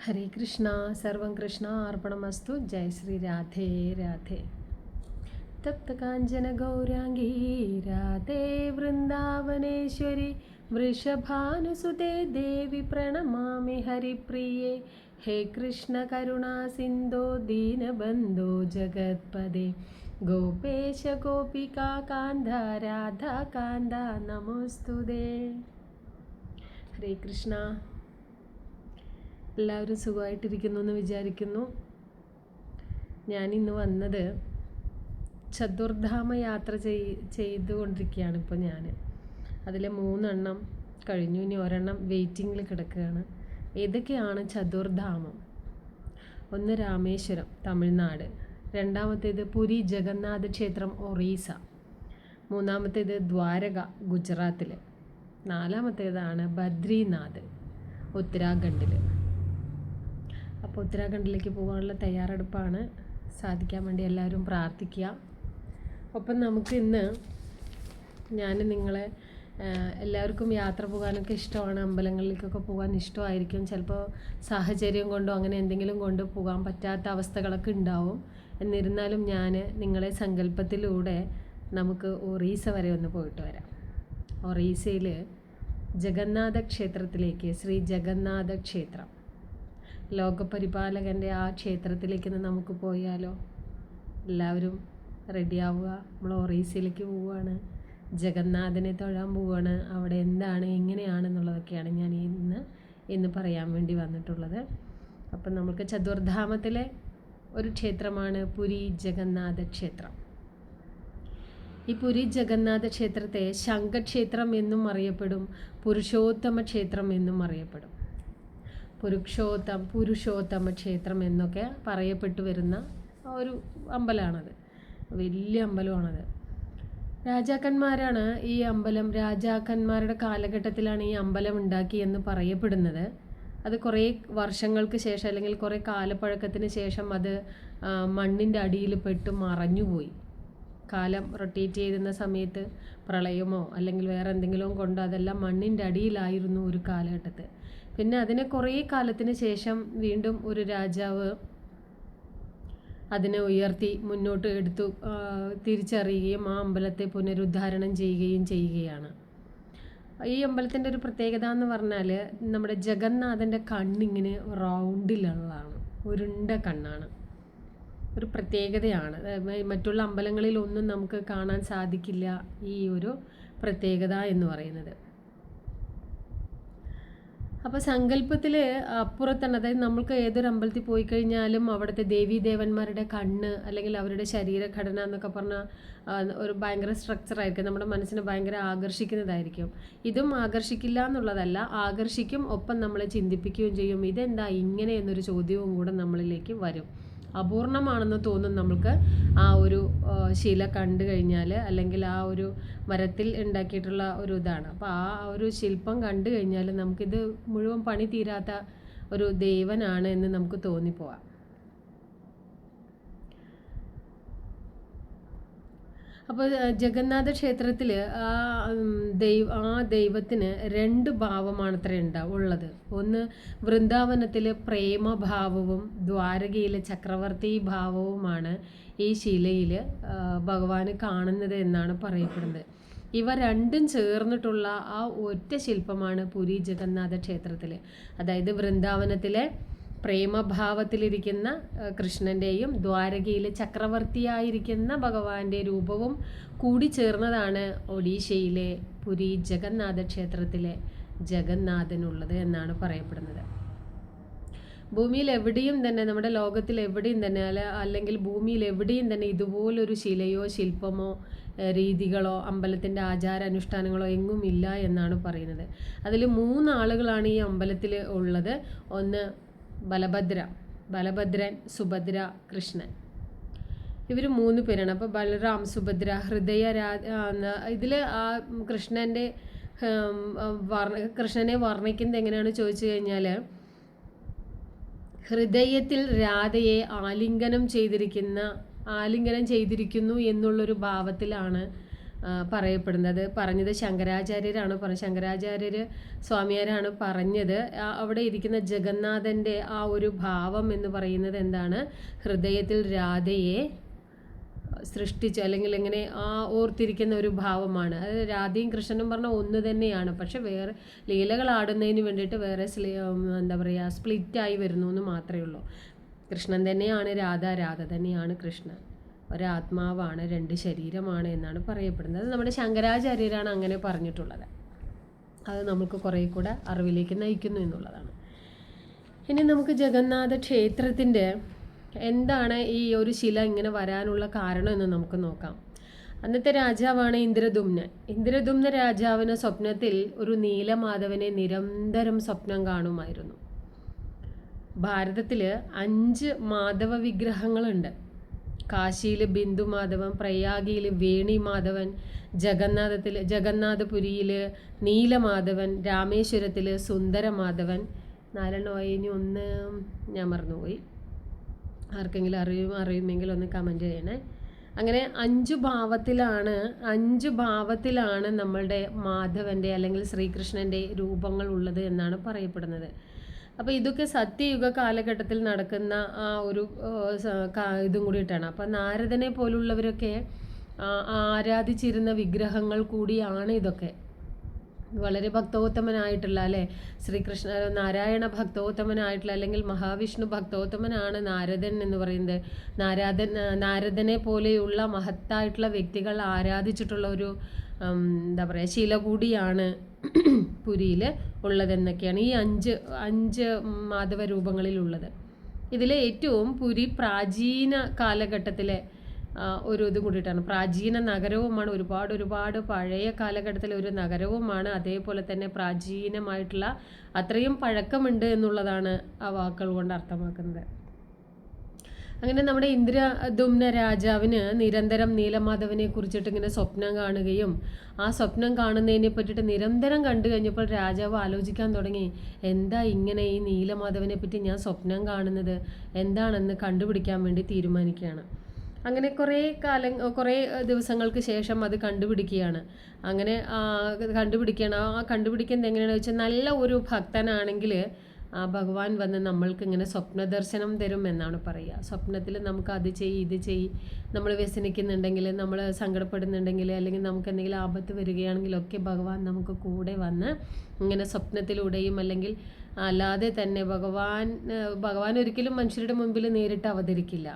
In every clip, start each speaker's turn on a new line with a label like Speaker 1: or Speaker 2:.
Speaker 1: हरे कृष्णा सर्वं कृष्णा अर्पणमस्तु। जय श्री राधे राधे। तप्त कांचन गौरांगी राधे वृंदावनेश्वरी वृषभानुसुते देवी प्रणमामि हरिप्रिये। हे कृष्ण करुणा सिंधो दीनबंधो जगत्पदे गोपेश गोपिका कांधा राधा कांधा नमोस्तुते। हरे कृष्ण। എല്ലാവരും സുഖമായിട്ടിരിക്കുന്നു എന്ന് വിചാരിക്കുന്നു. ഞാനിന്ന് വന്നത് ചതുർധാമ യാത്ര ചെയ്തുകൊണ്ടിരിക്കുകയാണ് ഇപ്പോൾ ഞാൻ. അതിലെ 3 എണ്ണം കഴിഞ്ഞു, ഇനി ഒരെണ്ണം വെയിറ്റിങ്ങിൽ കിടക്കുകയാണ്. ഏതൊക്കെയാണ് ചതുർധാമം? ഒന്ന് രാമേശ്വരം തമിഴ്നാട്, രണ്ടാമത്തേത് പുരി ജഗന്നാഥ ക്ഷേത്രം ഒറീസ, മൂന്നാമത്തേത് ദ്വാരക ഗുജറാത്തിൽ, നാലാമത്തേതാണ് ബദ്രിനാഥ് ഉത്തരാഖണ്ഡിൽ. അപ്പോൾ ഉത്തരാഖണ്ഡിലേക്ക് പോകാനുള്ള തയ്യാറെടുപ്പാണ്. സാധിക്കാൻ വേണ്ടി എല്ലാവരും പ്രാർത്ഥിക്കുക. ഒപ്പം നമുക്ക് ഇന്ന് ഞാൻ നിങ്ങളെ എല്ലാവർക്കും യാത്ര പോകാനൊക്കെ ഇഷ്ടമാണ്, അമ്പലങ്ങളിലേക്കൊക്കെ പോകാൻ ഇഷ്ടമായിരിക്കും. ചിലപ്പോൾ സാഹചര്യം കൊണ്ടോ അങ്ങനെ എന്തെങ്കിലും കൊണ്ട് പോകാൻ പറ്റാത്ത അവസ്ഥകളൊക്കെ ഉണ്ടാവും. എന്നിരുന്നാലും ഞാൻ നിങ്ങളെ സങ്കല്പത്തിലൂടെ നമുക്ക് ഒറീസ വരെ ഒന്ന് പോയിട്ട് വരാം. ഒറീസയിൽ ജഗന്നാഥ ക്ഷേത്രത്തിലേക്ക്, ശ്രീ ജഗന്നാഥ ക്ഷേത്രം, ലോകപരിപാലകൻ്റെ ആ ക്ഷേത്രത്തിലേക്ക് നമുക്ക് പോയാലോ? എല്ലാവരും റെഡിയാവുക. നമ്മൾ ഒറീസയിലേക്ക് പോവുകയാണ്, ജഗന്നാഥനെ തൊഴാൻ പോവുകയാണ്. അവിടെ എന്താണ് എങ്ങനെയാണെന്നുള്ളതൊക്കെയാണ് ഞാൻ ഇന്ന് പറയാൻ വേണ്ടി വന്നിട്ടുള്ളത്. അപ്പം നമുക്ക് ചതുർധാമത്തിലെ ഒരു ക്ഷേത്രമാണ് പുരി ജഗന്നാഥ ക്ഷേത്രം. ഈ പുരി ജഗന്നാഥ ക്ഷേത്രത്തെ ശംഖക്ഷേത്രം എന്നും അറിയപ്പെടും, പുരുഷോത്തമ ക്ഷേത്രം എന്നും അറിയപ്പെടും. പുരുഷോത്തമ ക്ഷേത്രം എന്നൊക്കെ പറയപ്പെട്ടു വരുന്ന ഒരു അമ്പലമാണത്. വലിയ അമ്പലമാണത്. രാജാക്കന്മാരാണ് ഈ അമ്പലം, രാജാക്കന്മാരുടെ കാലഘട്ടത്തിലാണ് ഈ അമ്പലം ഉണ്ടാക്കി എന്ന് പറയപ്പെടുന്നത്. അത് കുറേ വർഷങ്ങൾക്ക് ശേഷം, അല്ലെങ്കിൽ കുറേ കാലപ്പഴക്കത്തിന് ശേഷം അത് മണ്ണിൻ്റെ അടിയിൽ പെട്ട് മറഞ്ഞുപോയി. കാലം റൊട്ടേറ്റ് ചെയ്യുന്ന സമയത്ത് പ്രളയമോ അല്ലെങ്കിൽ വേറെ എന്തെങ്കിലും കൊണ്ട് അതെല്ലാം മണ്ണിൻ്റെ അടിയിലായിരുന്നു ഒരു കാലഘട്ടത്തിൽ. പിന്നെ അതിനെ കുറേ കാലത്തിന് ശേഷം വീണ്ടും ഒരു രാജാവ് അതിനെ ഉയർത്തി മുന്നോട്ട് എടുത്തു തിരിച്ചറിയുകയും ആ അമ്പലത്തെ പുനരുദ്ധാരണം ചെയ്യുകയാണ്. ഈ അമ്പലത്തിൻ്റെ ഒരു പ്രത്യേകത എന്ന് പറഞ്ഞാൽ നമ്മുടെ ജഗന്നാഥൻ്റെ കണ്ണിങ്ങനെ റൗണ്ടിലുള്ളതാണ്, ഉരുണ്ട കണ്ണാണ്. ഒരു പ്രത്യേകതയാണ്. മറ്റുള്ള അമ്പലങ്ങളിലൊന്നും നമുക്ക് കാണാൻ സാധിക്കില്ല ഈ ഒരു പ്രത്യേകത എന്ന് പറയുന്നത്. അപ്പോൾ സങ്കല്പത്തിൽ അപ്പുറത്താണ്, അതായത് നമ്മൾക്ക് ഏതൊരു അമ്പലത്തിൽ പോയി കഴിഞ്ഞാലും അവിടുത്തെ ദേവീദേവന്മാരുടെ കണ്ണ് അല്ലെങ്കിൽ അവരുടെ ശരീരഘടന എന്നൊക്കെ പറഞ്ഞാൽ ഒരു ഭയങ്കര സ്ട്രക്ചറായിരിക്കും, നമ്മുടെ മനസ്സിനെ ഭയങ്കര ആകർഷിക്കുന്നതായിരിക്കും. ഇതും ആകർഷിക്കില്ല എന്നുള്ളതല്ല, ആകർഷിക്കും, ഒപ്പം നമ്മളെ ചിന്തിപ്പിക്കുകയും ചെയ്യും. ഇതെന്താ ഇങ്ങനെ എന്നൊരു ചോദ്യവും കൂടെ നമ്മളിലേക്ക് വരും. അപൂർണമാണെന്ന് തോന്നും നമുക്ക് ആ ഒരു ശില കണ്ടു കഴിഞ്ഞാൽ, അല്ലെങ്കിൽ ആ ഒരു മരത്തിൽ ഉണ്ടാക്കിയിട്ടുള്ള ഒരു ഇതാണ്. അപ്പോൾ ആ ഒരു ശില്പം കണ്ടു കഴിഞ്ഞാൽ നമുക്കിത് മുഴുവൻ പണി തീരാത്ത ഒരു ദേവനാണ് എന്ന് നമുക്ക് തോന്നിപ്പോവാം. അപ്പോൾ ജഗന്നാഥ ക്ഷേത്രത്തിൽ ആ ദൈവത്തിന് 2 ഭാവമാണത്രേ ഉള്ളത്. ഒന്ന് വൃന്ദാവനത്തിലെ പ്രേമഭാവവും ദ്വാരകയിലെ ചക്രവർത്തി ഭാവവുമാണ് ഈ ശിലയിൽ ഭഗവാന് കാണുന്നത് എന്നാണ് പറയപ്പെടുന്നത്. ഇവ രണ്ടും ചേർന്നിട്ടുള്ള ആ ഒറ്റ ശില്പമാണ് പുരി ജഗന്നാഥ ക്ഷേത്രത്തിൽ. അതായത് വൃന്ദാവനത്തിലെ പ്രേമഭാവത്തിലിരിക്കുന്ന കൃഷ്ണൻ്റെയും ദ്വാരകയിലെ ചക്രവർത്തിയായിരിക്കുന്ന ഭഗവാന്റെ രൂപവും കൂടി ചേർന്നതാണ് ഒഡീഷയിലെ പുരി ജഗന്നാഥ ക്ഷേത്രത്തിലെ ജഗന്നാഥനുള്ളത് എന്നാണ് പറയപ്പെടുന്നത്. ഭൂമിയിൽ എവിടെയും തന്നെ, നമ്മുടെ ലോകത്തിൽ എവിടെയും തന്നെ അല്ലെങ്കിൽ ഭൂമിയിൽ എവിടെയും തന്നെ ഇതുപോലൊരു ശിലയോ ശില്പമോ രീതികളോ അമ്പലത്തിൻ്റെ ആചാരാനുഷ്ഠാനങ്ങളോ എങ്ങും ഇല്ല എന്നാണ് പറയുന്നത്. അതിൽ 3 ആളുകളാണ് ഈ അമ്പലത്തിൽ ഉള്ളത്. ഒന്ന് ബലഭദ്രൻ, സുഭദ്ര, കൃഷ്ണൻ. ഇവർ 3 പേരാണ്. അപ്പോൾ ബലറാം, സുഭദ്ര, ഇതിൽ ആ കൃഷ്ണനെ വർണ്ണിക്കുന്നത് എങ്ങനെയാണ് ചോദിച്ചു കഴിഞ്ഞാൽ, ഹൃദയത്തിൽ രാധയെ ആലിംഗനം ചെയ്തിരിക്കുന്നു എന്നുള്ളൊരു ഭാവത്തിലാണ് പറയപ്പെടുന്നത്. പറഞ്ഞത് ശങ്കരാചാര്യരാണ്. ശങ്കരാചാര്യർ സ്വാമിയാരാണ് പറഞ്ഞത്. അവിടെ ഇരിക്കുന്ന ജഗന്നാഥൻ്റെ ആ ഒരു ഭാവം എന്ന് പറയുന്നത് എന്താണ്? ഹൃദയത്തിൽ രാധയെ സൃഷ്ടിച്ചു അല്ലെങ്കിൽ ഇങ്ങനെ ഓർത്തിരിക്കുന്ന ഒരു ഭാവമാണ്. അത് രാധയും കൃഷ്ണനും പറഞ്ഞ ഒന്ന് തന്നെയാണ്. പക്ഷെ വേറെ ലീലകൾ ആടുന്നതിന് വേണ്ടിയിട്ട് വേറെ എന്താ പറയുക സ്പ്ലിറ്റായി വരുന്നു എന്ന് മാത്രമേ ഉള്ളൂ. കൃഷ്ണൻ തന്നെയാണ് രാധ, രാധ തന്നെയാണ് കൃഷ്ണൻ. ഒരാത്മാവാണ്, രണ്ട് ശരീരമാണ് എന്നാണ് പറയപ്പെടുന്നത്. അത് നമ്മുടെ ശങ്കരാചാര്യരാണ് അങ്ങനെ പറഞ്ഞിട്ടുള്ളത്. അത് നമുക്ക് കുറേ കൂടെ അറിവിലേക്ക് നയിക്കുന്നു എന്നുള്ളതാണ്. ഇനി നമുക്ക് ജഗന്നാഥ ക്ഷേത്രത്തിൻ്റെ എന്താണ് ഈ ഒരു ശില ഇങ്ങനെ വരാനുള്ള കാരണം എന്ന് നമുക്ക് നോക്കാം. അന്നത്തെ രാജാവാണ് ഇന്ദ്രദുമ്നൻ. ഇന്ദ്രദുമ്ന രാജാവിന് സ്വപ്നത്തിൽ ഒരു നീലമാധവനെ നിരന്തരം സ്വപ്നം കാണുമായിരുന്നു. ഭാരതത്തിൽ 5 മാധവ വിഗ്രഹങ്ങളുണ്ട്. കാശിയിൽ ബിന്ദുമാധവൻ, പ്രയാഗിയിൽ വേണിമാധവൻ, ജഗന്നാഥപുരിയിൽ നീലമാധവൻ, രാമേശ്വരത്തിൽ സുന്ദരമാധവൻ. 4 ഇനി ഒന്ന് ഞാൻ മറന്നുപോയി. ആർക്കെങ്കിലും അറിയുമെങ്കിൽ ഒന്ന് കമൻറ്റ് ചെയ്യണേ. അങ്ങനെ 5 ഭാവത്തിലാണ് നമ്മളുടെ മാധവൻ്റെ അല്ലെങ്കിൽ ശ്രീകൃഷ്ണൻ്റെ രൂപങ്ങൾ ഉള്ളത് എന്നാണ് പറയപ്പെടുന്നത്. അപ്പോൾ ഇതൊക്കെ സത്യയുഗ കാലഘട്ടത്തിൽ നടക്കുന്ന ആ ഒരു ഇതും കൂടിയിട്ടാണ്. അപ്പോൾ നാരദനെ പോലുള്ളവരൊക്കെ ആരാധിച്ചിരുന്ന വിഗ്രഹങ്ങൾ കൂടിയാണ് ഇതൊക്കെ. വളരെ ഭക്തോത്തമനായിട്ടുള്ള അല്ലേ, ശ്രീകൃഷ്ണ നാരായണ ഭക്തോത്തമനായിട്ടുള്ള അല്ലെങ്കിൽ മഹാവിഷ്ണു ഭക്തോത്തമനാണ് നാരദൻ എന്ന് പറയുന്നത്. നാരദനെ പോലെയുള്ള മഹത്തായിട്ടുള്ള വ്യക്തികൾ ആരാധിച്ചിട്ടുള്ള ഒരു എന്താ പറയുക ശില കൂടിയാണ് പുരിയിൽ ഉള്ളതെന്നൊക്കെയാണ് ഈ 5 മാധവ രൂപങ്ങളിലുള്ളത്. ഇതിൽ ഏറ്റവും പുരി പ്രാചീന കാലഘട്ടത്തിലെ ഒരു ഇതും കൂടിയിട്ടാണ്. പ്രാചീന നഗരവുമാണ്, ഒരുപാട് പഴയ കാലഘട്ടത്തിലെ ഒരു നഗരവുമാണ്. അതേപോലെ തന്നെ പ്രാചീനമായിട്ടുള്ള അത്രയും പഴക്കമുണ്ട് എന്നുള്ളതാണ് ആ വാക്കുകൾ കൊണ്ട് അർത്ഥമാക്കുന്നത്. അങ്ങനെ നമ്മുടെ ഇന്ദ്രദുമ്ന രാജാവിന് നിരന്തരം നീലമാധവനെ കുറിച്ചിട്ട് ഇങ്ങനെ സ്വപ്നം കാണുകയും ആ സ്വപ്നം കാണുന്നതിനെ പറ്റിയിട്ട് നിരന്തരം കണ്ടു കഴിഞ്ഞപ്പോൾ രാജാവ് ആലോചിക്കാൻ തുടങ്ങി, എന്താ ഇങ്ങനെ ഈ നീലമാധവനെ പറ്റി ഞാൻ സ്വപ്നം കാണുന്നത് എന്താണെന്ന് കണ്ടുപിടിക്കാൻ വേണ്ടി തീരുമാനിക്കുകയാണ്. അങ്ങനെ കുറേ ദിവസങ്ങൾക്ക് ശേഷം അത് കണ്ടുപിടിക്കുകയാണ്. അങ്ങനെ കണ്ടുപിടിക്കുകയാണ്. കണ്ടുപിടിക്കുന്നത് എങ്ങനെയാണെന്ന് വെച്ചാൽ, നല്ല ഒരു ഭക്തനാണെങ്കിൽ ഭഗവാൻ വന്ന് നമ്മൾക്ക് ഇങ്ങനെ സ്വപ്ന ദർശനം തരും എന്നാണ് പറയുക. സ്വപ്നത്തിൽ നമുക്ക് അത് ചെയ്യ് ഇത് ചെയ്യ്, നമ്മൾ വ്യസനിക്കുന്നുണ്ടെങ്കിൽ, നമ്മൾ സങ്കടപ്പെടുന്നുണ്ടെങ്കിൽ, അല്ലെങ്കിൽ നമുക്ക് എന്തെങ്കിലും ആപത്ത് വരികയാണെങ്കിലൊക്കെ ഭഗവാൻ നമുക്ക് കൂടെ വന്ന് ഇങ്ങനെ സ്വപ്നത്തിലൂടെയും അല്ലെങ്കിൽ അല്ലാതെ തന്നെ ഭഗവാൻ ഒരിക്കലും മനുഷ്യരുടെ മുമ്പിൽ നേരിട്ട് അവതരിക്കില്ല.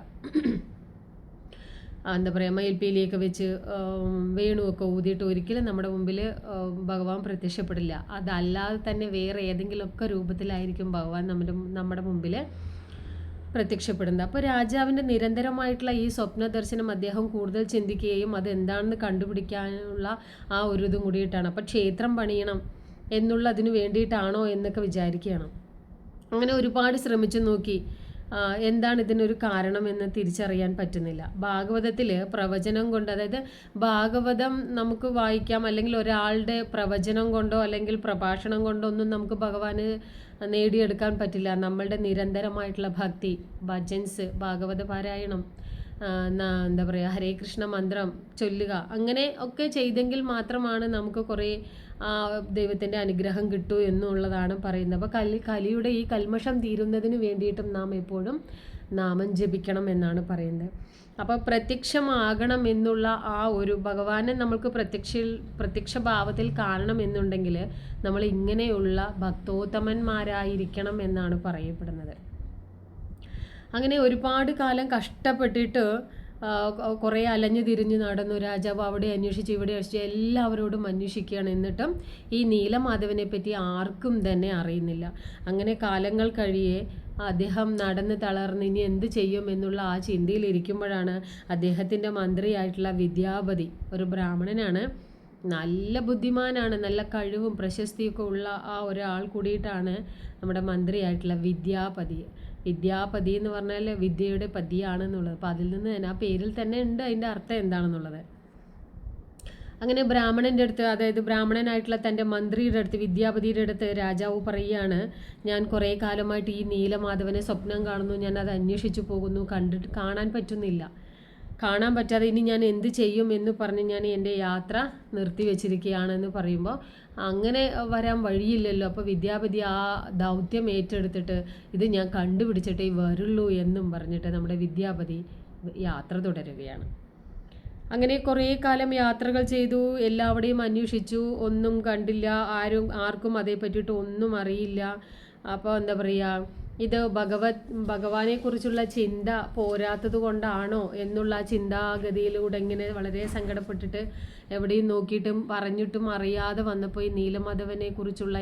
Speaker 1: എന്താ പറയുക മയിൽപ്പീലിയൊക്കെ വെച്ച് വേണുവൊക്കെ ഊതിയിട്ട് ഒരിക്കലും നമ്മുടെ മുമ്പിൽ ഭഗവാൻ പ്രത്യക്ഷപ്പെടില്ല. അതല്ലാതെ തന്നെ വേറെ ഏതെങ്കിലുമൊക്കെ രൂപത്തിലായിരിക്കും ഭഗവാൻ നമ്മുടെ മുമ്പിൽ പ്രത്യക്ഷപ്പെടുന്നത്. അപ്പോൾ രാജാവിൻ്റെ നിരന്തരമായിട്ടുള്ള ഈ സ്വപ്ന ദർശനം അദ്ദേഹം കൂടുതൽ ചിന്തിക്കുകയും അതെന്താണെന്ന് കണ്ടുപിടിക്കാനുള്ള ആ ഒരു ഇതും കൂടിയിട്ടാണ്. അപ്പോൾ ക്ഷേത്രം പണിയണം എന്നുള്ളതിന് വേണ്ടിയിട്ടാണോ എന്നൊക്കെ വിചാരിക്കുകയാണ്. അങ്ങനെ ഒരുപാട് ശ്രമിച്ചു നോക്കി, എന്താണ് ഇതിനൊരു കാരണമെന്ന് തിരിച്ചറിയാൻ പറ്റുന്നില്ല. ഭാഗവതത്തിൽ പ്രവചനം കൊണ്ട്, അതായത് ഭാഗവതം നമുക്ക് വായിക്കാം, അല്ലെങ്കിൽ ഒരാളുടെ പ്രവചനം കൊണ്ടോ അല്ലെങ്കിൽ പ്രഭാഷണം കൊണ്ടോ ഒന്നും നമുക്ക് ഭഗവാന് നേടിയെടുക്കാൻ പറ്റില്ല. നമ്മളുടെ നിരന്തരമായിട്ടുള്ള ഭക്തി, ഭജൻസ്, ഭാഗവത പാരായണം, എന്താ പറയുക ഹരേ കൃഷ്ണ മന്ത്രം ചൊല്ലുക, അങ്ങനെ ഒക്കെ ചെയ്തെങ്കിൽ മാത്രമാണ് നമുക്ക് കുറേ ദൈവത്തിൻ്റെ അനുഗ്രഹം കിട്ടൂ എന്നുള്ളതാണ് പറയുന്നത്. അപ്പോൾ കലിയുടെ ഈ കൽമഷം തീരുന്നതിന് വേണ്ടിയിട്ടും നാം എപ്പോഴും നാമം ജപിക്കണം എന്നാണ് പറയുന്നത്. അപ്പോൾ പ്രത്യക്ഷമാകണം എന്നുള്ള ആ ഒരു ഭഗവാനെ നമ്മൾക്ക് പ്രത്യക്ഷ ഭാവത്തിൽ കാണണം എന്നുണ്ടെങ്കിൽ നമ്മൾ ഇങ്ങനെയുള്ള ഭക്തോത്തമന്മാരായിരിക്കണം എന്നാണ് പറയപ്പെടുന്നത്. അങ്ങനെ ഒരുപാട് കാലം കഷ്ടപ്പെട്ടിട്ട് കുറേ അലഞ്ഞു തിരിഞ്ഞ് നടന്നു രാജാവ്. അവിടെ അന്വേഷിച്ച് ഇവിടെ അന്വേഷിച്ച് എല്ലാവരോടും അന്വേഷിക്കുകയാണ്. എന്നിട്ടും ഈ നീലമാധവനെ പറ്റി ആർക്കും തന്നെ അറിയുന്നില്ല. അങ്ങനെ കാലങ്ങൾ കഴിയെ അദ്ദേഹം നടന്ന് തളർന്ന് ഇനി എന്ത് ചെയ്യും എന്നുള്ള ആ ചിന്തയിലിരിക്കുമ്പോഴാണ് അദ്ദേഹത്തിൻ്റെ മന്ത്രിയായിട്ടുള്ള വിദ്യാപതി, ഒരു ബ്രാഹ്മണനാണ്, നല്ല ബുദ്ധിമാനാണ്, നല്ല കഴിവും പ്രശസ്തിയൊക്കെ ഉള്ള ആ ഒരാൾ കൂടിയിട്ടാണ് നമ്മുടെ മന്ത്രിയായിട്ടുള്ള വിദ്യാപതി എന്ന് പറഞ്ഞാൽ വിദ്യയുടെ പതിയാണെന്നുള്ളത്. അപ്പോൾ അതിൽ നിന്ന് തന്നെ ആ പേരിൽ തന്നെ ഉണ്ട് അതിൻ്റെ അർത്ഥം എന്താണെന്നുള്ളത്. അങ്ങനെ ബ്രാഹ്മണൻ്റെ അടുത്ത്, അതായത് ബ്രാഹ്മണനായിട്ടുള്ള തൻ്റെ മന്ത്രിയുടെ അടുത്ത്, വിദ്യാപതിയുടെ അടുത്ത് രാജാവ് പറയുകയാണ്, ഞാൻ കുറേ കാലമായിട്ട് ഈ നീലമാധവനെ സ്വപ്നം കാണുന്നു, ഞാൻ അത് അന്വേഷിച്ചു പോകുന്നു, കാണാൻ പറ്റുന്നില്ല. കാണാൻ പറ്റാതെ ഇനി ഞാൻ എന്ത് ചെയ്യും എന്ന് പറഞ്ഞ് ഞാൻ എൻ്റെ യാത്ര നിർത്തി വെച്ചിരിക്കുകയാണെന്ന് പറയുമ്പോൾ അങ്ങനെ വരാൻ വഴിയില്ലല്ലോ. അപ്പോൾ വിദ്യാപതി ആ ദൗത്യം ഏറ്റെടുത്തിട്ട് ഇത് ഞാൻ കണ്ടുപിടിച്ചിട്ടേ വരുള്ളൂ എന്നും പറഞ്ഞിട്ട് നമ്മുടെ വിദ്യാപതി യാത്ര തുടരുകയാണ്. അങ്ങനെ കുറേ കാലം യാത്രകൾ ചെയ്തു, എല്ലാവരുടെയും അന്വേഷിച്ചു, ഒന്നും കണ്ടില്ല, ആർക്കും അതേ പറ്റിയിട്ട് ഒന്നും അറിയില്ല. അപ്പോൾ എന്താ പറയുക, ഇത് ഭഗവാനെക്കുറിച്ചുള്ള ചിന്ത പോരാത്തത് കൊണ്ടാണോ എന്നുള്ള ചിന്താഗതിയിലൂടെ ഇങ്ങനെ വളരെ സങ്കടപ്പെട്ടിട്ട് എവിടെയും നോക്കിയിട്ടും പറഞ്ഞിട്ടും അറിയാതെ വന്നപ്പോൾ ഈ നീലമാധവനെ കുറിച്ചുള്ള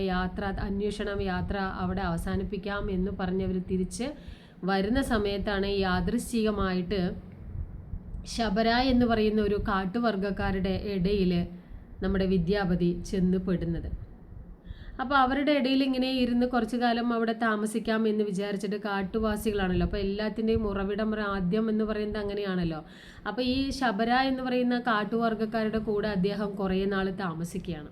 Speaker 1: അന്വേഷണം യാത്ര അവിടെ അവസാനിപ്പിക്കാം എന്ന് പറഞ്ഞവർ തിരിച്ച് വരുന്ന സമയത്താണ് യാദൃശ്ചികമായിട്ട് ശബര എന്ന് പറയുന്ന ഒരു കാട്ടുവർഗക്കാരുടെ ഇടയിൽ നമ്മുടെ വിദ്യാപതി ചെന്ന് പെടുന്നത്. അപ്പോൾ അവരുടെ ഇടയിൽ ഇങ്ങനെ ഇരുന്ന് കുറച്ചു കാലം അവിടെ താമസിക്കാം എന്ന് വിചാരിച്ചിട്ട്, കാട്ടുവാസികളാണല്ലോ, അപ്പോൾ എല്ലാത്തിൻ്റെയും ഉറവിടം ആദ്യം എന്ന് പറയുന്നത് അങ്ങനെയാണല്ലോ. അപ്പോൾ ഈ ശബര എന്ന് പറയുന്ന കാട്ടുവർഗക്കാരുടെ കൂടെ അദ്ദേഹം കുറേ നാൾ താമസിക്കുകയാണ്.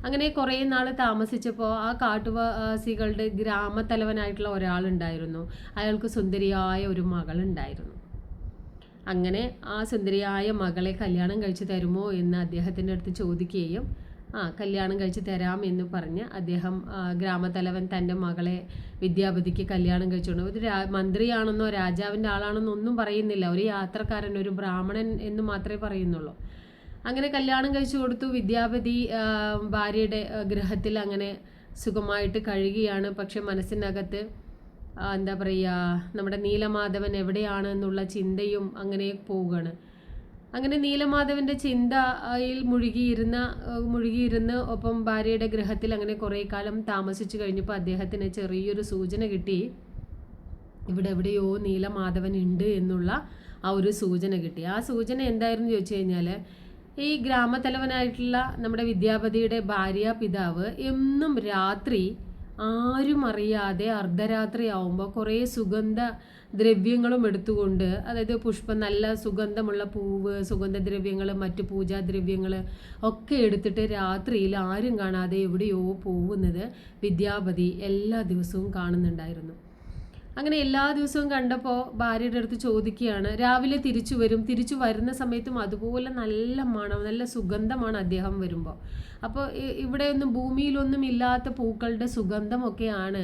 Speaker 1: അങ്ങനെ കുറേ നാൾ താമസിച്ചപ്പോൾ ആ കാട്ടുവാസികളുടെ ഗ്രാമത്തലവനായിട്ടുള്ള ഒരാളുണ്ടായിരുന്നു. അയാൾക്ക് സുന്ദരിയായ ഒരു മകളുണ്ടായിരുന്നു. അങ്ങനെ ആ സുന്ദരിയായ മകളെ കല്യാണം കഴിച്ച് തരുമോ എന്ന് അദ്ദേഹത്തിൻ്റെ അടുത്ത് ചോദിക്കുകയും കല്യാണം കഴിച്ച് തരാം എന്ന് പറഞ്ഞ് അദ്ദേഹം ഗ്രാമത്തലവൻ തൻ്റെ മകളെ വിദ്യാപതിക്ക് കല്യാണം കഴിച്ചുകൊണ്ട്, ഒരു മന്ത്രിയാണെന്നോ രാജാവിൻ്റെ ആളാണെന്നോ ഒന്നും പറയുന്നില്ല, ഒരു യാത്രക്കാരൻ, ഒരു ബ്രാഹ്മണൻ എന്ന് മാത്രമേ പറയുന്നുള്ളൂ. അങ്ങനെ കല്യാണം കഴിച്ചു കൊടുത്തു. വിദ്യാപതി ഭാര്യയുടെ ഗൃഹത്തിൽ അങ്ങനെ സുഖമായിട്ട് കഴിയുകയാണ്. പക്ഷെ മനസ്സിനകത്ത് എന്താ പറയുക, നമ്മുടെ നീലമാധവൻ എവിടെയാണ് എന്നുള്ള ചിന്തയും അങ്ങനെ പോവുകയാണ്. അങ്ങനെ നീലമാധവൻ്റെ ചിന്തയിൽ മുഴുകിയിരുന്ന് ഒപ്പം ഭാര്യയുടെ ഗൃഹത്തിൽ അങ്ങനെ കുറേ കാലം താമസിച്ചു കഴിഞ്ഞപ്പോൾ അദ്ദേഹത്തിന് ചെറിയൊരു സൂചന കിട്ടി, ഇവിടെ എവിടെയോ നീലമാധവൻ ഉണ്ട് എന്നുള്ള ആ ഒരു സൂചന കിട്ടി. ആ സൂചന എന്തായിരുന്നു ചോദിച്ചു കഴിഞ്ഞാൽ, ഈ ഗ്രാമത്തലവനായിട്ടുള്ള നമ്മുടെ വിദ്യാപതിയുടെ ഭാര്യാപിതാവ് എന്നും രാത്രി ആരും അറിയാതെ അർദ്ധരാത്രി ആവുമ്പോൾ കുറേ സുഗന്ധ ദ്രവ്യങ്ങളും എടുത്തുകൊണ്ട്, അതായത് നല്ല സുഗന്ധമുള്ള പൂവ്, സുഗന്ധദ്രവ്യങ്ങൾ, മറ്റു പൂജാദ്രവ്യങ്ങൾ ഒക്കെ എടുത്തിട്ട് രാത്രിയിൽ ആരും കാണാതെ എവിടെയോ പോകുന്നത് വിദ്യാപതി എല്ലാ ദിവസവും കാണുന്നുണ്ടായിരുന്നു. അങ്ങനെ എല്ലാ ദിവസവും കണ്ടപ്പോൾ ഭാര്യയുടെ അടുത്ത് ചോദിക്കുകയാണ്, രാവിലെ തിരിച്ചു വരുന്ന സമയത്തും അതുപോലെ നല്ല മണം, നല്ല സുഗന്ധമാണ് അദ്ദേഹം വരുമ്പോൾ. അപ്പോൾ ഇവിടെയൊന്നും ഭൂമിയിലൊന്നും ഇല്ലാത്ത പൂക്കളുടെ സുഗന്ധമൊക്കെയാണ്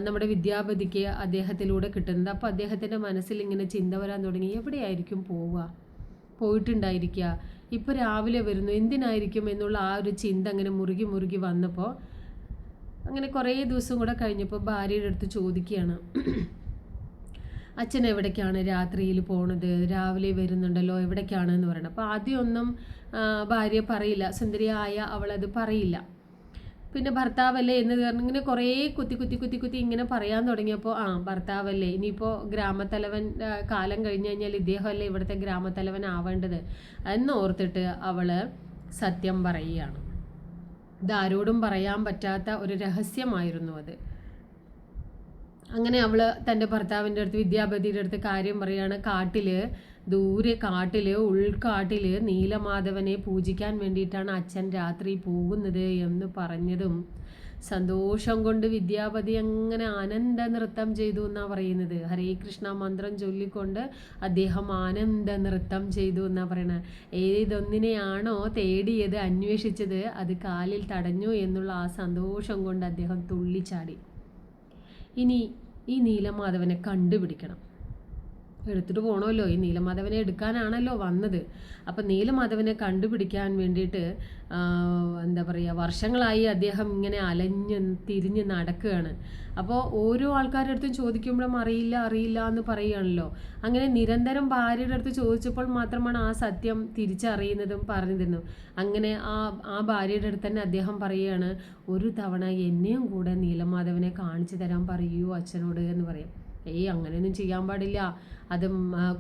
Speaker 1: നമ്മുടെ വിദ്യാപതിക്ക് അദ്ദേഹത്തിലൂടെ കിട്ടുന്നത്. അപ്പോൾ അദ്ദേഹത്തിൻ്റെ മനസ്സിൽ ഇങ്ങനെ ചിന്ത വരാൻ തുടങ്ങി, എവിടെയായിരിക്കും പോയിട്ടുണ്ടായിരിക്കുക, ഇപ്പോൾ രാവിലെ വരുന്നു, എന്തിനായിരിക്കും എന്നുള്ള ആ ഒരു ചിന്ത അങ്ങനെ മുറുകി വന്നപ്പോൾ, അങ്ങനെ കുറേ ദിവസം കൂടെ കഴിഞ്ഞപ്പോൾ ഭാര്യയുടെ അടുത്ത് ചോദിക്കുകയാണ്, അച്ഛൻ എവിടേക്കാണ് രാത്രിയിൽ പോണത്, രാവിലെ വരുന്നുണ്ടല്ലോ, എവിടേക്കാണ് എന്ന് പറയണം. അപ്പോൾ ആദ്യമൊന്നും ഭാര്യ പറയില്ല, സുന്ദരിയായ അവളത് പറയില്ല. പിന്നെ ഭർത്താവല്ലേ എന്ന് പറഞ്ഞ് ഇങ്ങനെ കുറേ കുത്തി ഇങ്ങനെ പറയാൻ തുടങ്ങിയപ്പോൾ ഭർത്താവല്ലേ, ഇനിയിപ്പോൾ ഗ്രാമത്തലവൻ കാലം കഴിഞ്ഞ് കഴിഞ്ഞാൽ ഇദ്ദേഹമല്ലേ ഇവിടുത്തെ ഗ്രാമത്തലവൻ ആവേണ്ടത് എന്നോർത്തിട്ട് അവൾ സത്യം പറയുകയാണ്. ഇതാരോടും പറയാൻ പറ്റാത്ത ഒരു രഹസ്യമായിരുന്നു അത്. അങ്ങനെ അവൾ തൻ്റെ ഭർത്താവിൻ്റെ അടുത്ത്, വിദ്യാപതിയുടെ അടുത്ത് കാര്യം പറയുകയാണ്. ഉൾക്കാട്ടിൽ നീലമാധവനെ പൂജിക്കാൻ വേണ്ടിയിട്ടാണ് അച്ഛൻ രാത്രി പോകുന്നത് എന്ന് പറഞ്ഞതും സന്തോഷം കൊണ്ട് വിദ്യാപതി അങ്ങനെ ആനന്ദ നൃത്തം ചെയ്തു എന്നാണ് പറയുന്നത്. ഹരേ കൃഷ്ണ മന്ത്രം ചൊല്ലിക്കൊണ്ട് അദ്ദേഹം ആനന്ദ നൃത്തം ചെയ്തു എന്നാണ് പറയുന്നത്. ഏതൊന്നിനെയാണോ തേടിയത്, അന്വേഷിച്ചത്, അത് കാലിൽ തടഞ്ഞു എന്നുള്ള ആ സന്തോഷം കൊണ്ട് അദ്ദേഹം തുള്ളിച്ചാടി. ഇനി ഈ നീലമാധവനെ കണ്ടുപിടിക്കണം, എടുത്തിട്ട് പോകണമല്ലോ, ഈ നീലമാധവനെ എടുക്കാനാണല്ലോ വന്നത്. അപ്പം നീലമാധവനെ കണ്ടുപിടിക്കാൻ വേണ്ടിയിട്ട് എന്താ പറയുക, വർഷങ്ങളായി അദ്ദേഹം ഇങ്ങനെ തിരിഞ്ഞ് നടക്കുകയാണ്. അപ്പോൾ ഓരോ ആൾക്കാരുടെ അടുത്തും ചോദിക്കുമ്പോഴും അറിയില്ല എന്ന് പറയുകയാണല്ലോ. അങ്ങനെ നിരന്തരം ഭാര്യയുടെ അടുത്ത് ചോദിച്ചപ്പോൾ മാത്രമാണ് ആ സത്യം തിരിച്ചറിയുന്നതും പറഞ്ഞു തരുന്നു. അങ്ങനെ ആ ഭാര്യയുടെ അടുത്ത് തന്നെ അദ്ദേഹം പറയുകയാണ്, ഒരു തവണ എന്നെയും കൂടെ നീലമാധവനെ കാണിച്ചു തരാൻ പറയൂ അച്ഛനോട് എന്ന് പറയും. അങ്ങനെയൊന്നും ചെയ്യാൻ പാടില്ല, അത്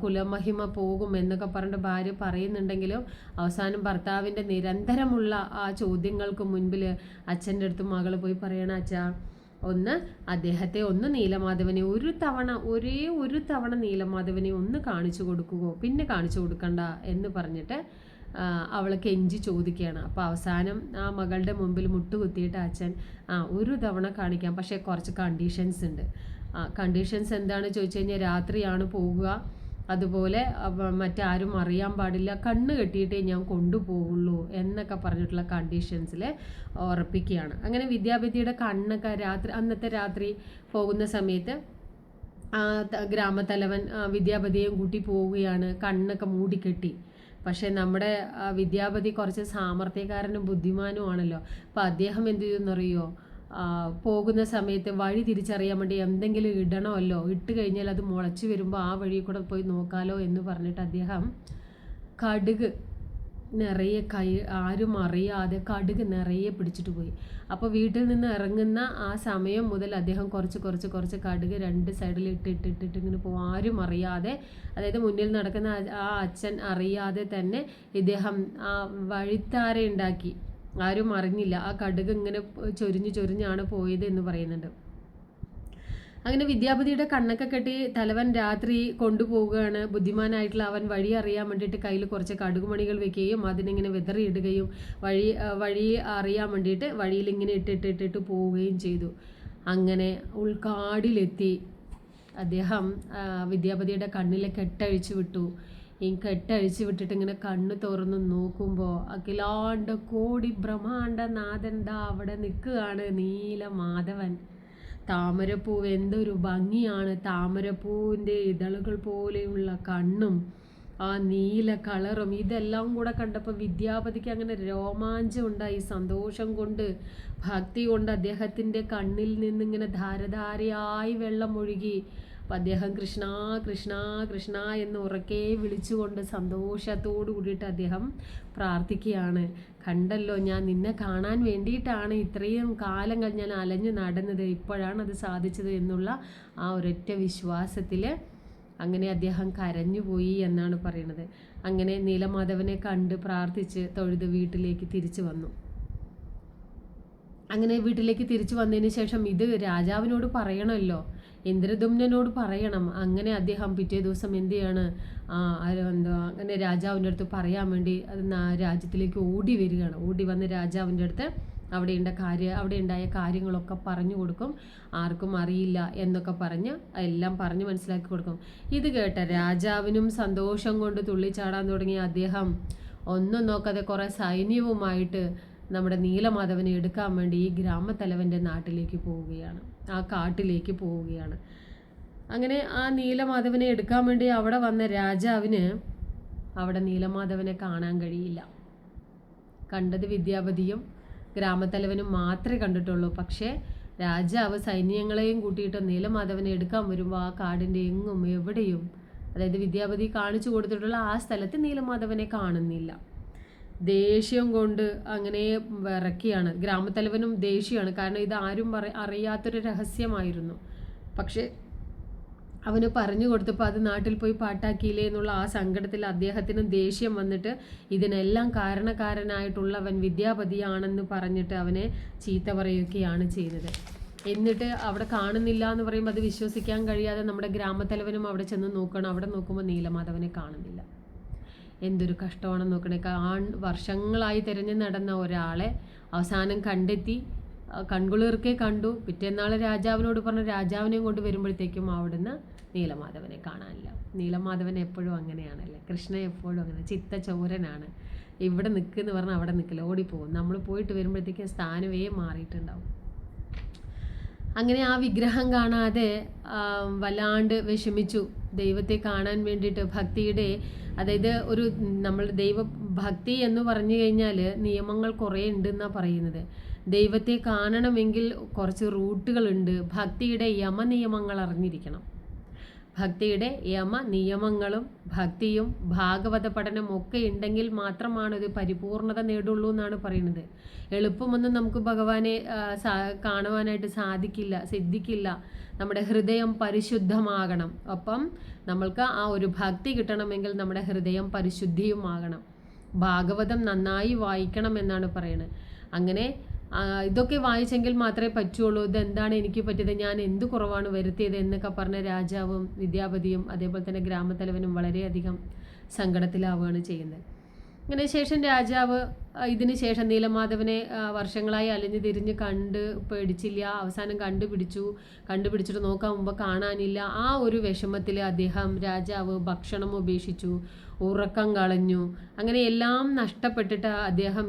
Speaker 1: കുലമഹിമ പോകും എന്നൊക്കെ പറഞ്ഞിട്ട് ഭാര്യ പറയുന്നുണ്ടെങ്കിലും അവസാനം ഭർത്താവിൻ്റെ നിരന്തരമുള്ള ആ ചോദ്യങ്ങൾക്ക് മുൻപിൽ അച്ഛൻ്റെ അടുത്ത് മകൾ പോയി പറയണം, അച്ഛാ അദ്ദേഹത്തെ നീലമാധവനെ ഒരേ ഒരു തവണ നീലമാധവനെ ഒന്ന് കാണിച്ചു കൊടുക്കുകയോ പിന്നെ കാണിച്ചു കൊടുക്കണ്ട എന്ന് പറഞ്ഞിട്ട് അവൾ കെഞ്ചി ചോദിക്കുകയാണ്. അപ്പോൾ അവസാനം ആ മകളുടെ മുമ്പിൽ മുട്ടുകുത്തിയിട്ട് അച്ഛൻ ഒരു തവണ കാണിക്കാം, പക്ഷേ കുറച്ച് കണ്ടീഷൻസ് ഉണ്ട്. കണ്ടീഷൻസ് എന്താണ് ചോദിച്ചു കഴിഞ്ഞാൽ, രാത്രിയാണ് പോകുക, അതുപോലെ മറ്റാരും അറിയാൻ പാടില്ല, കണ്ണ് കെട്ടിയിട്ടേ ഞാൻ കൊണ്ടുപോകുള്ളൂ എന്നൊക്കെ പറഞ്ഞിട്ടുള്ള കണ്ടീഷൻസിൽ ഉറപ്പിക്കുകയാണ്. അങ്ങനെ വിദ്യാപതിയുടെ കണ്ണൊക്കെ അന്നത്തെ രാത്രി പോകുന്ന സമയത്ത് ഗ്രാമത്തലവൻ വിദ്യാപതിയെയും കൂട്ടി പോവുകയാണ്, കണ്ണൊക്കെ മൂടിക്കെട്ടി. പക്ഷേ നമ്മുടെ വിദ്യാപതി കുറച്ച് സാമർത്ഥ്യക്കാരനും ബുദ്ധിമാനും ആണല്ലോ. അപ്പം അദ്ദേഹം എന്ത് ചെയ്യുമെന്നറിയോ, പോകുന്ന സമയത്ത് വഴി തിരിച്ചറിയാൻ വേണ്ടി എന്തെങ്കിലും ഇടണമല്ലോ, ഇട്ട് കഴിഞ്ഞാൽ അത് മുളച്ച് വരുമ്പോൾ ആ വഴി കൂടെ പോയി നോക്കാലോ എന്ന് പറഞ്ഞിട്ട് അദ്ദേഹം കടുക് നിറയെ ആരും അറിയാതെ കടുക് നിറയെ പിടിച്ചിട്ട് പോയി. അപ്പോൾ വീട്ടിൽ നിന്ന് ഇറങ്ങുന്ന ആ സമയം മുതൽ അദ്ദേഹം കുറച്ച് കടുക് 2 സൈഡിൽ ഇട്ടിട്ട് ഇങ്ങനെ പോകും, ആരും അറിയാതെ. അതായത് മുന്നിൽ നടക്കുന്ന ആ അച്ഛൻ അറിയാതെ തന്നെ ഇദ്ദേഹം ആ വഴിത്താര ഉണ്ടാക്കി, ആരും അറിഞ്ഞില്ല. ആ കടുക് ഇങ്ങനെ ചൊരിഞ്ഞാണ് പോയത് എന്ന് പറയുന്നുണ്ട്. അങ്ങനെ വിദ്യാപതിയുടെ കണ്ണൊക്കെ കെട്ടി തലവൻ രാത്രി കൊണ്ടുപോവുകയാണ്. ബുദ്ധിമാനായിട്ടുള്ള അവൻ വഴി അറിയാൻ വേണ്ടിയിട്ട് കയ്യിൽ കുറച്ച് കടുകുമണികൾ വെക്കുകയും അതിനിങ്ങനെ വിതറിയിടുകയും വഴി അറിയാൻ വേണ്ടിയിട്ട് വഴിയിൽ ഇങ്ങനെ ഇട്ടിട്ട് പോവുകയും ചെയ്തു. അങ്ങനെ ഉൾക്കാടിലെത്തി അദ്ദേഹം വിദ്യാപതിയുടെ കണ്ണിലെ കെട്ടഴിച്ചു വിട്ടു. ഈ കെട്ടഴിച്ചു വിട്ടിട്ട് ഇങ്ങനെ കണ്ണ് തുറന്ന് നോക്കുമ്പോൾ അഖിലാണ്ട കോടി ബ്രഹ്മാണ്ട നാഥൻ ദാ അവിടെ നിൽക്കുകയാണ്, നീലമാധവൻ. താമരപ്പൂവ് എന്തൊരു ഭംഗിയാണ്, താമരപ്പൂവിൻ്റെ ഇതളുകൾ പോലെയുള്ള കണ്ണും ആ നീല കളറും ഇതെല്ലാം കൂടെ കണ്ടപ്പോൾ വിദ്യാപതിക്ക് അങ്ങനെ രോമാഞ്ചം ഉണ്ടായി. സന്തോഷം കൊണ്ട്, ഭക്തി കൊണ്ട് അദ്ദേഹത്തിൻ്റെ കണ്ണിൽ നിന്നിങ്ങനെ ധാരധാരയായി വെള്ളം ഒഴുകി. അപ്പം അദ്ദേഹം കൃഷ്ണ കൃഷ്ണ കൃഷ്ണ എന്ന് ഉറക്കെ വിളിച്ചുകൊണ്ട് സന്തോഷത്തോടു കൂടിയിട്ട് അദ്ദേഹം പ്രാർത്ഥിക്കുകയാണ്. കണ്ടല്ലോ, ഞാൻ നിന്നെ കാണാൻ വേണ്ടിയിട്ടാണ് ഇത്രയും കാലങ്ങൾ ഞാൻ അലഞ്ഞു നടന്നത്, ഇപ്പോഴാണ് അത് സാധിച്ചത് എന്നുള്ള ആ ഒരൊറ്റ വിശ്വാസത്തിൽ അങ്ങനെ അദ്ദേഹം കരഞ്ഞുപോയി എന്നാണ് പറയുന്നത്. അങ്ങനെ നീലമാധവനെ കണ്ട് പ്രാർത്ഥിച്ച് തൊഴുത് വീട്ടിലേക്ക് തിരിച്ചു വന്നു. അങ്ങനെ വീട്ടിലേക്ക് തിരിച്ചു വന്നതിന് ശേഷം ഇത് രാജാവിനോട് പറയണമല്ലോ, ഇന്ദ്രദുമ്നനോട് പറയണം. അങ്ങനെ അദ്ദേഹം പിറ്റേ ദിവസം എന്ത് ചെയ്യാണ്, അങ്ങനെ രാജാവിൻ്റെ അടുത്ത് പറയാൻ വേണ്ടി രാജ്യത്തിലേക്ക് ഓടി വരികയാണ്. ഓടി വന്ന് രാജാവിൻ്റെ അടുത്ത് അവിടെ ഉണ്ടായ കാര്യങ്ങളൊക്കെ പറഞ്ഞു കൊടുക്കും. ആർക്കും അറിയില്ല എന്നൊക്കെ പറഞ്ഞ് എല്ലാം പറഞ്ഞ് മനസ്സിലാക്കി കൊടുക്കും. ഇത് കേട്ട രാജാവിനും സന്തോഷം കൊണ്ട് തുള്ളിച്ചാടാൻ തുടങ്ങിയ അദ്ദേഹം ഒന്നും നോക്കാതെ കുറേ സൈന്യവുമായിട്ട് നമ്മുടെ നീലമാധവനെ എടുക്കാൻ വേണ്ടി ഈ ഗ്രാമത്തലവൻ്റെ നാട്ടിലേക്ക് പോവുകയാണ്, ആ കാട്ടിലേക്ക് പോവുകയാണ്. അങ്ങനെ ആ നീലമാധവനെ എടുക്കാൻ വേണ്ടി അവിടെ വന്ന രാജാവിന് അവിടെ നീലമാധവനെ കാണാൻ കഴിയില്ല. കണ്ടത് വിദ്യാപതിയും ഗ്രാമത്തലവനും മാത്രമേ കണ്ടിട്ടുള്ളൂ. പക്ഷേ രാജാവ് സൈന്യങ്ങളെയും കൂട്ടിയിട്ട് നീലമാധവനെ എടുക്കാൻ വരുമ്പോൾ ആ കാടിൻ്റെ എങ്ങും എവിടെയും, അതായത് വിദ്യാപതി കാണിച്ചു കൊടുത്തിട്ടുള്ള ആ സ്ഥലത്ത് നീലമാധവനെ കാണുന്നില്ല. ദേഷ്യം കൊണ്ട് അങ്ങനെ വിറക്കിയാണ്. ഗ്രാമത്തലവനും ദേഷ്യമാണ്, കാരണം ഇത് ആരും അറിയാത്തൊരു രഹസ്യമായിരുന്നു. പക്ഷേ അവന് പറഞ്ഞു കൊടുത്തപ്പോൾ അത് നാട്ടിൽ പോയി പാട്ടാക്കിയില്ലേ എന്നുള്ള ആ സങ്കടത്തിൽ അദ്ദേഹത്തിന് ദേഷ്യം വന്നിട്ട് ഇതിനെല്ലാം കാരണക്കാരനായിട്ടുള്ളവൻ വിദ്യാപതിയാണെന്ന് പറഞ്ഞിട്ട് അവനെ ചീത്ത പറയുകയാണ് ചെയ്തത്. എന്നിട്ട് അവിടെ കാണുന്നില്ല എന്ന് പറയുമ്പോൾ അത് വിശ്വസിക്കാൻ കഴിയാതെ നമ്മുടെ ഗ്രാമത്തലവനും അവിടെ ചെന്ന് നോക്കണം. അവിടെ നോക്കുമ്പോൾ നീലമാധവനെ കാണുന്നില്ല. എന്തൊരു കഷ്ടമാണെന്ന് നോക്കണേ. വർഷങ്ങളായി തിരഞ്ഞു നടന്ന ഒരാളെ അവസാനം കണ്ടെത്തി, കൺകുളിർക്കെ കണ്ടു. പിറ്റേന്നാൾ രാജാവിനോട് പറഞ്ഞ രാജാവിനെയും കൊണ്ട് വരുമ്പോഴത്തേക്കും അവിടുന്ന് നീലമാധവനെ കാണാനില്ല. നീലമാധവൻ എപ്പോഴും അങ്ങനെയാണല്ലേ, കൃഷ്ണ എപ്പോഴും അങ്ങനെ ചിത്തചോരനാണ്. ഇവിടെ നിൽക്കുമെന്ന് പറഞ്ഞാൽ അവിടെ നിൽക്കില്ല, ഓടിപ്പോകും. നമ്മൾ പോയിട്ട് വരുമ്പോഴത്തേക്കും സ്ഥാനമേ മാറിയിട്ടുണ്ടാവും. അങ്ങനെ ആ വിഗ്രഹം കാണാതെ വല്ലാണ്ട് വിഷമിച്ചു. ദൈവത്തെ കാണാൻ വേണ്ടിയിട്ട് ഭക്തിയുടെ, അതായത് ഒരു നമ്മൾ ദൈവഭക്തി എന്ന് പറഞ്ഞു കഴിഞ്ഞാൽ നിയമങ്ങൾ കുറേ ഉണ്ടെന്നാണ് പറയുന്നത്. ദൈവത്തെ കാണണമെങ്കിൽ കുറച്ച് റൂട്ടുകളുണ്ട്. ഭക്തിയുടെ യമനിയമങ്ങൾ അറിഞ്ഞിരിക്കണം. ഭക്തിയുടെ നിയമങ്ങളും ഭക്തിയും ഭാഗവത പഠനം ഒക്കെ ഉണ്ടെങ്കിൽ മാത്രമാണ് ഇത് പരിപൂർണത നേടുള്ളൂ എന്നാണ് പറയുന്നത്. എളുപ്പമൊന്നും നമുക്ക് ഭഗവാനെ കാണുവാനായിട്ട് സിദ്ധിക്കില്ല. നമ്മുടെ ഹൃദയം പരിശുദ്ധമാകണം. ഒപ്പം നമ്മൾക്ക് ആ ഒരു ഭക്തി കിട്ടണമെങ്കിൽ നമ്മുടെ ഹൃദയം പരിശുദ്ധിയുമാകണം. ഭാഗവതം നന്നായി വായിക്കണം എന്നാണ് പറയുന്നത്. അങ്ങനെ ഇതൊക്കെ വായിച്ചെങ്കിൽ മാത്രമേ പറ്റുള്ളൂ. ഇതെന്താണ് എനിക്ക് പറ്റിയത്, ഞാൻ എന്ത് കുറവാണ് വരുത്തിയത് എന്നൊക്കെ പറഞ്ഞ രാജാവും വിദ്യാപതിയും അതേപോലെ തന്നെ ഗ്രാമത്തലവനും വളരെയധികം സങ്കടത്തിലാവുകയാണ് ചെയ്യുന്നത്. ഇങ്ങനെ ശേഷം രാജാവ് ഇതിന് ശേഷം നീലമാധവനെ വർഷങ്ങളായി അലഞ്ഞു തിരിഞ്ഞ് പേടിച്ചില്ല. അവസാനം കണ്ടുപിടിച്ചിട്ട് നോക്കാൻ മുമ്പ് കാണാനില്ല. ആ ഒരു വിഷമത്തിൽ രാജാവ് ഭക്ഷണം ഉപേക്ഷിച്ചു, ഉറക്കം കളഞ്ഞു. അങ്ങനെ എല്ലാം നഷ്ടപ്പെട്ടിട്ട്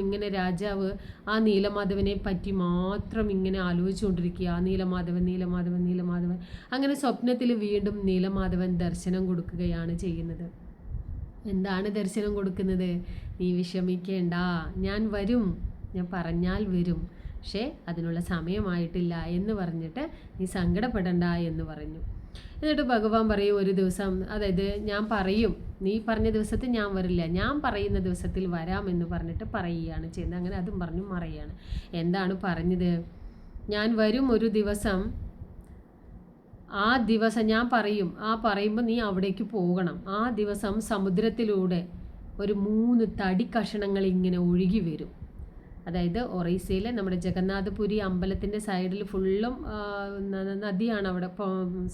Speaker 1: ഇങ്ങനെ രാജാവ് ആ നീലമാധവനെ പറ്റി മാത്രം ഇങ്ങനെ ആലോചിച്ചുകൊണ്ടിരിക്കുക. നീലമാധവൻ നീലമാധവൻ നീലമാധവൻ. അങ്ങനെ സ്വപ്നത്തിൽ വീണ്ടും നീലമാധവൻ ദർശനം കൊടുക്കുകയാണ് ചെയ്യുന്നത്. എന്താണ് ദർശനം കൊടുക്കുന്നത്? നീ വിഷമിക്കേണ്ട, ഞാൻ വരും, ഞാൻ പറഞ്ഞാൽ വരും, പക്ഷേ അതിനുള്ള സമയമായിട്ടില്ല എന്ന് പറഞ്ഞിട്ട് നീ സങ്കടപ്പെടണ്ട എന്ന് പറഞ്ഞു. എന്നിട്ട് ഭഗവാൻ പറയും, ഒരു ദിവസം, അതായത് ഞാൻ പറയും, നീ പറഞ്ഞ ദിവസത്തിൽ ഞാൻ വരില്ല, ഞാൻ പറയുന്ന ദിവസത്തിൽ വരാം എന്ന് പറഞ്ഞിട്ട് പറയുകയാണ് ചെയ്യുന്നത്. അങ്ങനെ അതും പറഞ്ഞു മറയാണ്. എന്താണ് പറഞ്ഞത്? ഞാൻ വരും ഒരു ദിവസം, ആ ദിവസം ഞാൻ പറയും, പറയുമ്പോൾ നീ അവിടേക്ക് പോകണം. ആ ദിവസം സമുദ്രത്തിലൂടെ ഒരു 3 തടി കഷണങ്ങൾ ഇങ്ങനെ ഒഴുകി വരും. അതായത് ഒറീസയിലെ നമ്മുടെ ജഗന്നാഥപുരി അമ്പലത്തിൻ്റെ സൈഡിൽ ഫുള്ളും നദിയാണ്, അവിടെ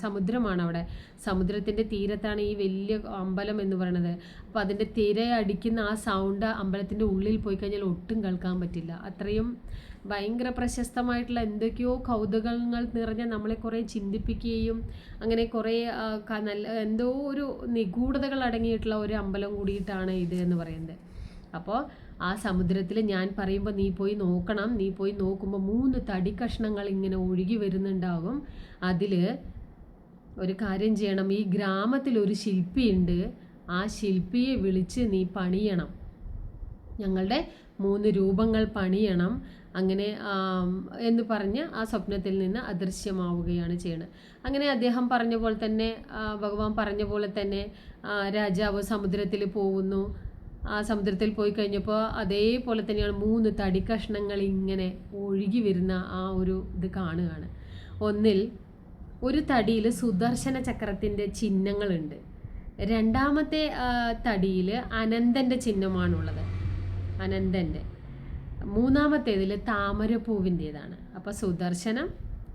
Speaker 1: സമുദ്രമാണ്. അവിടെ സമുദ്രത്തിൻ്റെ തീരത്താണ് ഈ വലിയ അമ്പലം എന്ന് പറയുന്നത്. അപ്പോൾ അതിൻ്റെ തിരയടിക്കുന്ന ആ സൗണ്ട് അമ്പലത്തിൻ്റെ ഉള്ളിൽ പോയി കഴിഞ്ഞാൽ ഒട്ടും കേൾക്കാൻ പറ്റില്ല. അത്രയും ഭയങ്കര പ്രശസ്തമായിട്ടുള്ള എന്തൊക്കെയോ കൗതുകങ്ങൾ നിറഞ്ഞ നമ്മളെ കുറേ ചിന്തിപ്പിക്കുകയും അങ്ങനെ കുറേ നല്ല എന്തോ ഒരു നിഗൂഢതകൾ അടങ്ങിയിട്ടുള്ള ഒരു അമ്പലം കൂടിയിട്ടാണ് ഇത് എന്ന് പറയുന്നത്. അപ്പോൾ ആ സമുദ്രത്തിൽ ഞാൻ പറയുമ്പോൾ നീ പോയി നോക്കണം. നീ പോയി നോക്കുമ്പോൾ 3 തടി കഷ്ണങ്ങൾ ഇങ്ങനെ ഒഴുകി വരുന്നുണ്ടാകും. അതിൽ ഒരു കാര്യം ചെയ്യണം, ഈ ഗ്രാമത്തിൽ ഒരു ശില്പിയുണ്ട്, ആ ശില്പിയെ വിളിച്ച് നീ പണിയണം, ഞങ്ങളുടെ 3 രൂപങ്ങൾ പണിയണം, അങ്ങനെ എന്ന് പറഞ്ഞ് ആ സ്വപ്നത്തിൽ നിന്ന് അദൃശ്യമാവുകയാണ് ചെയ്യുന്നത്. അങ്ങനെ അദ്ദേഹം പറഞ്ഞ പോലെ തന്നെ, ഭഗവാൻ പറഞ്ഞ പോലെ തന്നെ രാജാവ് സമുദ്രത്തിൽ പോകുന്നു. ആ സമുദ്രത്തിൽ പോയി കഴിഞ്ഞപ്പോൾ അതേപോലെ തന്നെയാണ് 3 തടി കഷ്ണങ്ങൾ ഇങ്ങനെ ഒഴുകി വരുന്ന ആ ഒരു ഇത് കാണുകയാണ്. ഒന്നിൽ ഒരു തടിയിൽ സുദർശന ചക്രത്തിൻ്റെ ചിഹ്നങ്ങളുണ്ട്. രണ്ടാമത്തെ തടിയിൽ അനന്തൻ്റെ ചിഹ്നമാണുള്ളത്, അനന്തൻ്റെ. മൂന്നാമത്തേതിൽ താമരപ്പൂവിൻ്റേതാണ്. അപ്പോൾ സുദർശനം,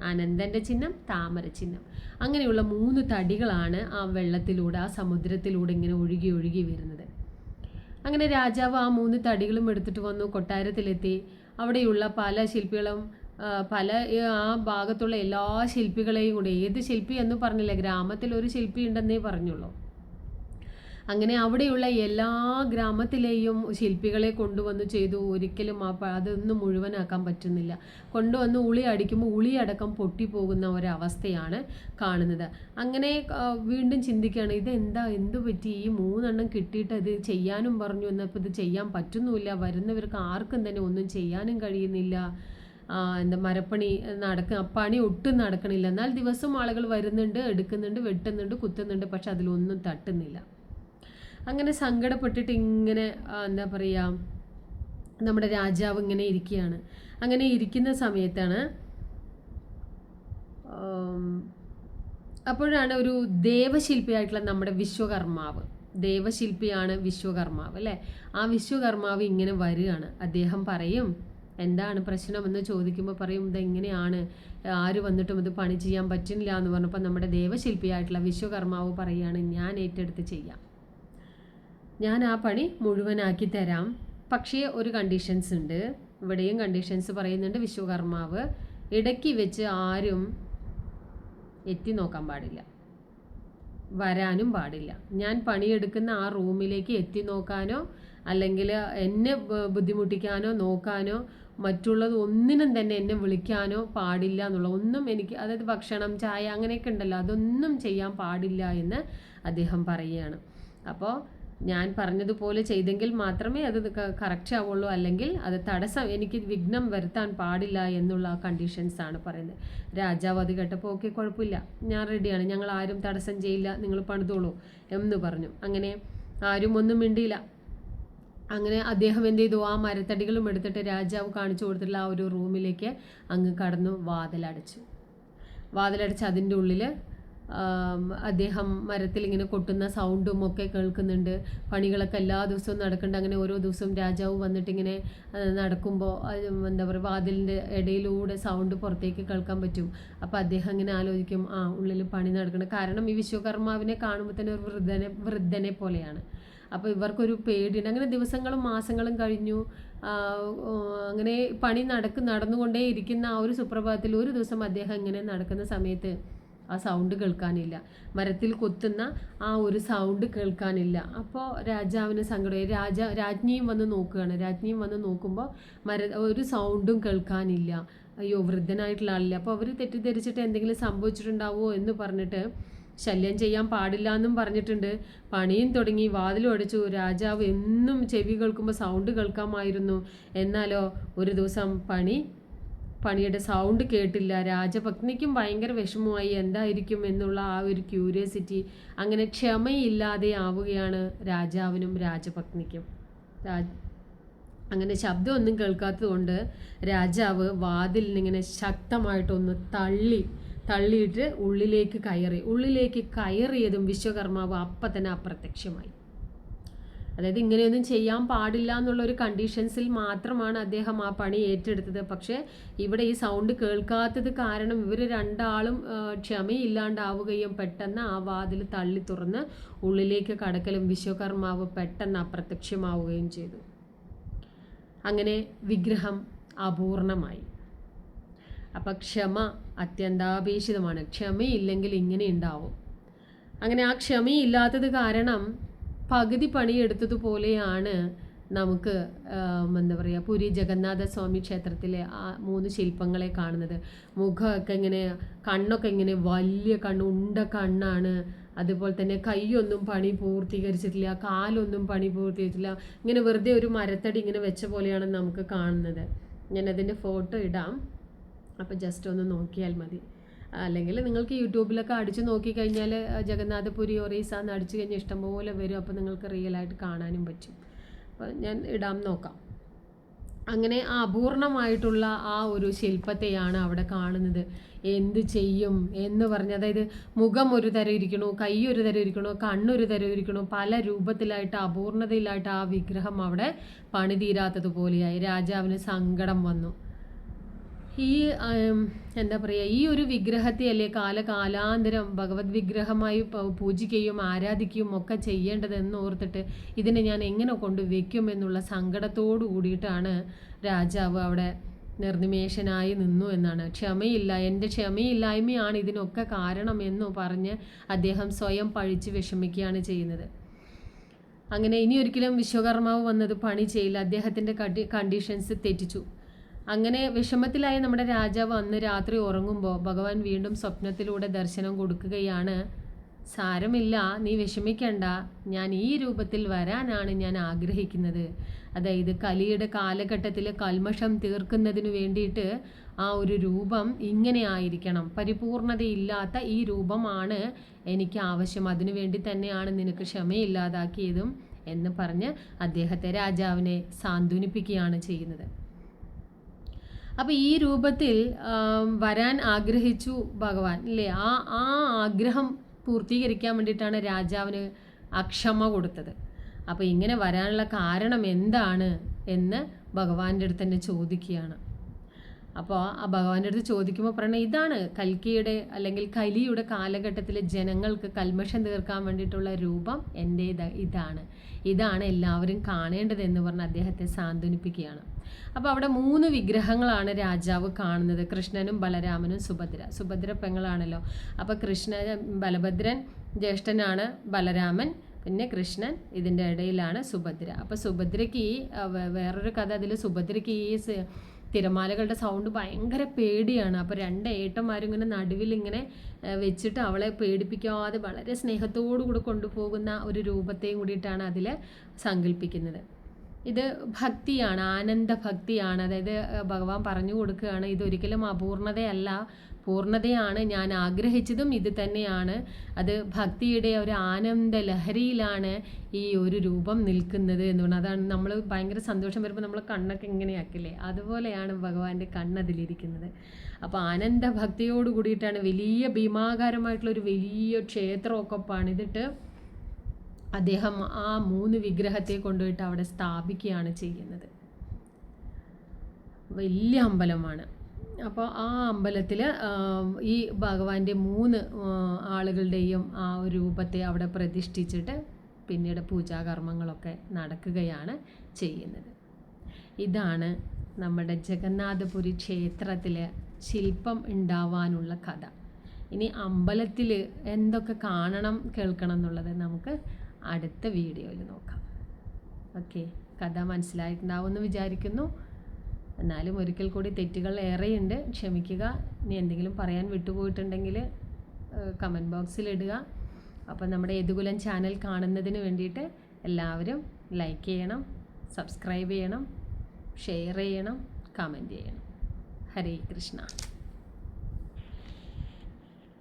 Speaker 1: അനന്തൻ്റെ ചിഹ്നം, താമര ചിഹ്നം, അങ്ങനെയുള്ള 3 തടികളാണ് ആ വെള്ളത്തിലൂടെ, ആ സമുദ്രത്തിലൂടെ ഇങ്ങനെ ഒഴുകി ഒഴുകി വരുന്നത്. അങ്ങനെ രാജാവ് ആ 3 തടികളും എടുത്തിട്ട് വന്നു, കൊട്ടാരത്തിലെത്തി. അവിടെയുള്ള പല ശില്പികളും ആ ഭാഗത്തുള്ള എല്ലാ ശില്പികളെയും കൂടെ, ഏത് ശില്പി എന്ന് പറഞ്ഞില്ല, ഗ്രാമത്തിൽ ഒരു ശില്പി ഉണ്ടെന്നേ പറഞ്ഞുള്ളൂ. അങ്ങനെ അവിടെയുള്ള എല്ലാ ഗ്രാമത്തിലെയും ശില്പികളെ കൊണ്ടുവന്ന് ചെയ്തു. ഒരിക്കലും അതൊന്നും മുഴുവനാക്കാൻ പറ്റുന്നില്ല. കൊണ്ടുവന്ന് ഉളി അടിക്കുമ്പോൾ ഉളിയടക്കം പൊട്ടിപ്പോകുന്ന ഒരവസ്ഥയാണ് കാണുന്നത്. അങ്ങനെ വീണ്ടും ചിന്തിക്കുകയാണ്, എന്തു പറ്റി, ഈ 3 കിട്ടിയിട്ട് ഇത് ചെയ്യാനും പറഞ്ഞു എന്നപ്പോൾ ഇത് ചെയ്യാൻ പറ്റുന്നുമില്ല, വരുന്നവർക്ക് ആർക്കും തന്നെ ഒന്നും ചെയ്യാനും കഴിയുന്നില്ല, മരപ്പണി പണി ഒട്ടും നടക്കണില്ല. എന്നാൽ ദിവസം ആളുകൾ വരുന്നുണ്ട്, എടുക്കുന്നുണ്ട്, വെട്ടുന്നുണ്ട്, കുത്തുന്നുണ്ട്, പക്ഷെ അതിലൊന്നും തട്ടുന്നില്ല. അങ്ങനെ സങ്കടപ്പെട്ടിട്ട് ഇങ്ങനെ എന്താ പറയുക, നമ്മുടെ രാജാവ് ഇങ്ങനെ ഇരിക്കുകയാണ്. അങ്ങനെ ഇരിക്കുന്ന സമയത്താണ് അപ്പോഴാണ് ഒരു ദേവശില്പിയായിട്ടുള്ള നമ്മുടെ ദേവശില്പിയാണ് വിശ്വകർമാവ് അല്ലേ. ആ വിശ്വകർമാവ് ഇങ്ങനെ വരികയാണ്. അദ്ദേഹം പറയും, എന്താണ് പ്രശ്നമെന്ന് ചോദിക്കുമ്പോൾ പറയും, ഇതെങ്ങനെയാണ്, ആര് വന്നിട്ടും ഇത് പണി ചെയ്യാൻ പറ്റില്ല എന്ന് പറഞ്ഞപ്പോൾ നമ്മുടെ ദേവശില്പിയായിട്ടുള്ള വിശ്വകർമാവ് പറയുകയാണ്, ഞാൻ ഏറ്റെടുത്ത് ചെയ്യാം, ഞാൻ ആ പണി മുഴുവനാക്കി തരാം, പക്ഷേ ഒരു കണ്ടീഷൻസ് ഉണ്ട്. ഇവിടെയും കണ്ടീഷൻസ് പറയുന്നുണ്ട്. വിശ്വകർമാവ് ഇടയ്ക്ക് വെച്ച് ആരും എത്തി നോക്കാൻ പാടില്ല, വരാനും പാടില്ല. ഞാൻ പണിയെടുക്കുന്ന ആ റൂമിലേക്ക് എത്തി നോക്കാനോ അല്ലെങ്കിൽ എന്നെ ബുദ്ധിമുട്ടിക്കാനോ നോക്കാനോ മറ്റുള്ളത് ഒന്നിനും തന്നെ എന്നെ വിളിക്കാനോ പാടില്ല എന്നുള്ള ഒന്നും എനിക്ക്, അതായത് ഭക്ഷണം, ചായ അങ്ങനെയൊക്കെ ഉണ്ടല്ലോ, അതൊന്നും ചെയ്യാൻ പാടില്ല എന്ന് അദ്ദേഹം പറയുകയാണ്. അപ്പോൾ ഞാൻ പറഞ്ഞതുപോലെ ചെയ്തെങ്കിൽ മാത്രമേ അത് കറക്റ്റ് ആവുള്ളൂ, അല്ലെങ്കിൽ അത് എനിക്ക് വിഘ്നം വരുത്താൻ പാടില്ല എന്നുള്ള കണ്ടീഷൻസാണ് പറയുന്നത്. രാജാവ് അത് കേട്ടപ്പോൾ ഓക്കെ, കുഴപ്പമില്ല, ഞാൻ റെഡിയാണ്, ഞങ്ങൾ ആരും തടസ്സം ചെയ്യില്ല, നിങ്ങൾ പണിതോളൂ എന്ന് പറഞ്ഞു. അങ്ങനെ ആരും ഒന്നും മിണ്ടിയില്ല. അങ്ങനെ അദ്ദേഹം എന്ത് ചെയ്തു, ആ മരത്തടികളും എടുത്തിട്ട് രാജാവ് കാണിച്ചു കൊടുത്തിട്ടുള്ള ആ ഒരു റൂമിലേക്ക് അങ്ങ് കടന്നു വാതിലടച്ച് അതിൻ്റെ ഉള്ളിൽ അദ്ദേഹം മരത്തിൽ ഇങ്ങനെ കൊട്ടുന്ന സൗണ്ടും ഒക്കെ കേൾക്കുന്നുണ്ട്. പണികളൊക്കെ എല്ലാ ദിവസവും നടക്കുന്നുണ്ട്. അങ്ങനെ ഓരോ ദിവസവും രാജാവ് വന്നിട്ടിങ്ങനെ നടക്കുമ്പോൾ എന്താ പറയുക, വാതിലിൻ്റെ ഇടയിലൂടെ സൗണ്ട് പുറത്തേക്ക് കേൾക്കാൻ പറ്റും. അപ്പോൾ അദ്ദേഹം ഇങ്ങനെ ആലോചിക്കും, ഉള്ളിൽ പണി നടക്കണം. കാരണം ഈ വിശ്വകർമാവിനെ കാണുമ്പോൾ തന്നെ ഒരു വൃദ്ധനെ പോലെയാണ്. അപ്പോൾ ഇവർക്കൊരു പേടിയുണ്ട്. അങ്ങനെ ദിവസങ്ങളും മാസങ്ങളും കഴിഞ്ഞു. അങ്ങനെ പണി നടന്നുകൊണ്ടേ ഇരിക്കുന്ന ആ ഒരു സുപ്രഭാതത്തിൽ ഒരു ദിവസം അദ്ദേഹം ഇങ്ങനെ നടക്കുന്ന സമയത്ത് ആ സൗണ്ട് കേൾക്കാനില്ല. മരത്തിൽ കൊത്തുന്ന ആ ഒരു സൗണ്ട് കേൾക്കാനില്ല. അപ്പോൾ രാജാവിന് സങ്കടമായി. രാജ്ഞിയും വന്ന് നോക്കുകയാണ്. രാജ്ഞിയും വന്ന് നോക്കുമ്പോൾ ഒരു സൗണ്ടും കേൾക്കാനില്ല. അയ്യോ, വൃദ്ധനായിട്ടുള്ള ആളില്ല. അപ്പോൾ അവർ തെറ്റിദ്ധരിച്ചിട്ട് എന്തെങ്കിലും സംഭവിച്ചിട്ടുണ്ടാവുമോ എന്ന് പറഞ്ഞിട്ട് ശല്യം ചെയ്യാൻ പാടില്ല എന്നും പറഞ്ഞിട്ടുണ്ട്. പണിയും തുടങ്ങി, വാതിലും അടിച്ചു. രാജാവ് എന്നും ചെവി കേൾക്കുമ്പോൾ സൗണ്ട് കേൾക്കാമായിരുന്നു. എന്നാലോ ഒരു ദിവസം പണിയുടെ സൗണ്ട് കേട്ടില്ല. രാജപത്നിക്കും ഭയങ്കര വിഷമമായി, എന്തായിരിക്കും എന്നുള്ള ആ ഒരു ക്യൂരിയോസിറ്റി. അങ്ങനെ ക്ഷമയില്ലാതെ ആവുകയാണ് രാജാവിനും രാജപത്നിക്കും. അങ്ങനെ ശബ്ദമൊന്നും കേൾക്കാത്തതുകൊണ്ട് രാജാവ് വാതിലിനിങ്ങനെ ശക്തമായിട്ടൊന്ന് തള്ളിയിട്ട് ഉള്ളിലേക്ക് കയറിയതും വിശ്വകർമാവ് അപ്പം തന്നെ അപ്രത്യക്ഷമായി. അതായത് ഇങ്ങനെയൊന്നും ചെയ്യാൻ പാടില്ല എന്നുള്ളൊരു കണ്ടീഷൻസിൽ മാത്രമാണ് അദ്ദേഹം ആ പണി ഏറ്റെടുത്തത്. പക്ഷേ ഇവിടെ ഈ സൗണ്ട് കേൾക്കാത്തത് കാരണം ഇവർ രണ്ടാളും ക്ഷമയില്ലാണ്ടാവുകയും പെട്ടെന്ന് ആ വാതിൽ തള്ളി തുറന്ന് ഉള്ളിലേക്ക് കടക്കലും വിശ്വകർമാവ് പെട്ടെന്ന് അപ്രത്യക്ഷമാവുകയും ചെയ്തു. അങ്ങനെ വിഗ്രഹം അപൂർണമായി. അപ്പം ക്ഷമ അത്യന്താപേക്ഷിതമാണ്. ക്ഷമയില്ലെങ്കിൽ ഇങ്ങനെ ഉണ്ടാവും. അങ്ങനെ ആ ക്ഷമയില്ലാത്തത് കാരണം പകുതി പണിയെടുത്തതുപോലെയാണ് നമുക്ക് എന്താ പറയുക, പുരി ജഗന്നാഥ സ്വാമി ക്ഷേത്രത്തിലെ ആ 3 ശില്പങ്ങളെ കാണുന്നത്. മുഖമൊക്കെ ഇങ്ങനെ, കണ്ണൊക്കെ ഇങ്ങനെ വലിയ ഉണ്ട കണ്ണാണ്. അതുപോലെ തന്നെ കൈയൊന്നും പണി പൂർത്തീകരിച്ചിട്ടില്ല, കാലൊന്നും പണി പൂർത്തീകരിച്ചിട്ടില്ല. ഇങ്ങനെ വെറുതെ ഒരു മരത്തടി ഇങ്ങനെ വെച്ച പോലെയാണ് നമുക്ക് കാണുന്നത്. ഞാനതിൻ്റെ ഫോട്ടോ ഇടാം, അപ്പോൾ ജസ്റ്റ് ഒന്ന് നോക്കിയാൽ മതി. അല്ലെങ്കിൽ നിങ്ങൾക്ക് യൂട്യൂബിലൊക്കെ അടിച്ചു നോക്കിക്കഴിഞ്ഞാൽ ജഗന്നാഥപുരി ഒറീസ എന്ന് അടിച്ചു കഴിഞ്ഞാൽ ഇഷ്ടംപോലെ വരും. അപ്പോൾ നിങ്ങൾക്ക് റിയലായിട്ട് കാണാനും പറ്റും. അപ്പോൾ ഞാൻ ഇടാം, നോക്കാം. അങ്ങനെ ആ അപൂർണമായിട്ടുള്ള ആ ഒരു ശില്പത്തെയാണ് അവിടെ കാണുന്നത്. എന്ത് ചെയ്യും എന്ന് പറഞ്ഞ്, അതായത് മുഖം ഒരു തരം ഇരിക്കണു, കൈ ഒരു തരം ഇരിക്കണു, കണ്ണൊരു തരം ഇരിക്കണു, പല രൂപത്തിലായിട്ട് അപൂർണതയിലായിട്ട് ആ വിഗ്രഹം അവിടെ പണിതീരാത്തതുപോലെയായി. രാജാവിന് സങ്കടം വന്നു. ഈ എന്താ പറയുക, ഈ ഒരു വിഗ്രഹത്തെ അല്ലേ കാലാന്തരം ഭഗവത് വിഗ്രഹമായി പൂജിക്കുകയും ആരാധിക്കുകയും ഒക്കെ ചെയ്യേണ്ടതെന്ന് ഓർത്തിട്ട് ഇതിനെ ഞാൻ എങ്ങനെ കൊണ്ട് വയ്ക്കും എന്നുള്ള സങ്കടത്തോടു കൂടിയിട്ടാണ് രാജാവ് അവിടെ നിർനിമേഷനായി നിന്നു എന്നാണ്. എൻ്റെ ക്ഷമയില്ലായ്മയാണ് ഇതിനൊക്കെ കാരണമെന്നു പറഞ്ഞ് അദ്ദേഹം സ്വയം പഴിച്ച് വിഷമിക്കുകയാണ് ചെയ്യുന്നത്. അങ്ങനെ ഇനി ഒരിക്കലും വിശ്വകർമാവ് വന്നത് പണി ചെയ്യില്ല. അദ്ദേഹത്തിൻ്റെ കണ്ടീഷൻസ് തെറ്റിച്ചു. അങ്ങനെ വിഷമത്തിലായ നമ്മുടെ രാജാവ് അന്ന് രാത്രി ഉറങ്ങുമ്പോൾ ഭഗവാൻ വീണ്ടും സ്വപ്നത്തിലൂടെ ദർശനം കൊടുക്കുകയാണ്. സാരമില്ല, നീ വിഷമിക്കണ്ട, ഞാൻ ഈ രൂപത്തിൽ വരാനാണ് ഞാൻ ആഗ്രഹിക്കുന്നത്. അതായത് കലിയുടെ കാലഘട്ടത്തിൽ കൽമഷം തീർക്കുന്നതിന് വേണ്ടിയിട്ട് ആ ഒരു രൂപം ഇങ്ങനെ ആയിരിക്കണം, പരിപൂർണതയില്ലാത്ത ഈ രൂപമാണ് എനിക്ക് ആവശ്യം, അതിനു വേണ്ടി തന്നെയാണ് നിനക്ക് ക്ഷമയില്ലാതാക്കിയതും എന്ന് പറഞ്ഞ് അദ്ദേഹത്തെ, രാജാവിനെ സാന്ത്വനിപ്പിക്കുകയാണ് ചെയ്യുന്നത്. അപ്പോൾ ഈ രൂപത്തിൽ വരാൻ ആഗ്രഹിച്ചു ഭഗവാൻ അല്ലേ. ആ ആഗ്രഹം പൂർത്തീകരിക്കാൻ വേണ്ടിയിട്ടാണ് രാജാവിന് അക്ഷമ കൊടുത്തത്. അപ്പോൾ ഇങ്ങനെ വരാനുള്ള കാരണം എന്താണ് എന്ന് ഭഗവാന്റെ അടുത്ത് തന്നെ ചോദിക്കുകയാണ്. അപ്പോൾ ആ ഭഗവാന്റെ അടുത്ത് ചോദിക്കുമ്പോൾ പറയണത് ഇതാണ്, അല്ലെങ്കിൽ കലിയുടെ കാലഘട്ടത്തിലെ ജനങ്ങൾക്ക് കൽമഷം തീർക്കാൻ വേണ്ടിയിട്ടുള്ള രൂപം ഇതാണ് എല്ലാവരും കാണേണ്ടതെന്ന് പറഞ്ഞ് അദ്ദേഹത്തെ സാന്ത്വനിപ്പിക്കുകയാണ്. അപ്പോൾ അവിടെ 3 വിഗ്രഹങ്ങളാണ് രാജാവ് കാണുന്നത്. കൃഷ്ണനും ബലരാമനും സുഭദ്ര പെങ്ങളാണല്ലോ. അപ്പോൾ ബലഭദ്രൻ ജ്യേഷ്ഠനാണ്, ബലരാമൻ, പിന്നെ കൃഷ്ണൻ ഇതിൻ്റെ ഇടയിലാണ് സുഭദ്ര. അപ്പോൾ സുഭദ്രയ്ക്ക് വേറൊരു കഥ, അതിൽ സുഭദ്രയ്ക്ക് ഈ തിരമാലകളുടെ സൗണ്ട് ഭയങ്കര പേടിയാണ്. അപ്പോൾ 2 ഏട്ടന്മാരും ഇങ്ങനെ നടുവിൽ ഇങ്ങനെ വെച്ചിട്ട് അവളെ പേടിപ്പിക്കാതെ വളരെ സ്നേഹത്തോടു കൂടി കൊണ്ടുപോകുന്ന ഒരു രൂപത്തെയും കൂടിയിട്ടാണ് അതിൽ സങ്കല്പിക്കുന്നത്. ഇത് ഭക്തിയാണ്, ആനന്ദ ഭക്തിയാണ്. അതായത് ഭഗവാൻ പറഞ്ഞു കൊടുക്കുകയാണ്, ഇതൊരിക്കലും അപൂർണതയല്ല, പൂർണ്ണതയാണ്. ഞാൻ ആഗ്രഹിച്ചതും ഇത് തന്നെയാണ്. അത് ഭക്തിയുടെ ഒരു ആനന്ദ ലഹരിയിലാണ് ഈ ഒരു രൂപം നിൽക്കുന്നത് എന്ന് പറഞ്ഞാൽ, അതാണ് നമ്മൾ ഭയങ്കര സന്തോഷം വരുമ്പോൾ നമ്മൾ കണ്ണൊക്കെ ഇങ്ങനെയാക്കില്ലേ, അതുപോലെയാണ് ഭഗവാന്റെ കണ്ണതിലിരിക്കുന്നത്. അപ്പോൾ ആനന്ദ ഭക്തിയോട് കൂടിയിട്ടാണ് വലിയ ഭീമാകാരമായിട്ടുള്ളൊരു വലിയ ക്ഷേത്രമൊക്കെ പണിതിട്ട് അദ്ദേഹം ആ 3 വിഗ്രഹത്തെ കൊണ്ടുപോയിട്ട് അവിടെ സ്ഥാപിക്കുകയാണ് ചെയ്യുന്നത്. വലിയ അമ്പലമാണ്. അപ്പോൾ ആ അമ്പലത്തിൽ ഈ ഭഗവാന്റെ 3 ആളുകളുടെയും ആ ഒരു രൂപത്തെ അവിടെ പ്രതിഷ്ഠിച്ചിട്ട് പിന്നീട് പൂജാകർമ്മങ്ങളൊക്കെ നടക്കുകയാണ് ചെയ്യുന്നത്. ഇതാണ് നമ്മുടെ ജഗന്നാഥപുരി ക്ഷേത്രത്തിൽ ശില്പം ഉണ്ടാവാനുള്ള കഥ. ഇനി അമ്പലത്തിൽ എന്തൊക്കെ കാണണം കേൾക്കണം എന്നുള്ളത് നമുക്ക് അടുത്ത വീഡിയോയിൽ നോക്കാം. ഓക്കെ, കഥ മനസ്സിലായിട്ടുണ്ടാവുമെന്ന് വിചാരിക്കുന്നു. എന്നാലും ഒരിക്കൽ കൂടി തെറ്റുകൾ ഏറെയുണ്ട്, ക്ഷമിക്കുക. ഇനി എന്തെങ്കിലും പറയാൻ വിട്ടുപോയിട്ടുണ്ടെങ്കിൽ കമൻറ്റ് ബോക്സിൽ ഇടുക. അപ്പോൾ നമ്മുടെ യദുകുലം ചാനൽ കാണുന്നതിന് വേണ്ടിയിട്ട് എല്ലാവരും ലൈക്ക് ചെയ്യണം, സബ്സ്ക്രൈബ് ചെയ്യണം, ഷെയർ ചെയ്യണം, കമൻറ്റ് ചെയ്യണം. ഹരേ കൃഷ്ണ.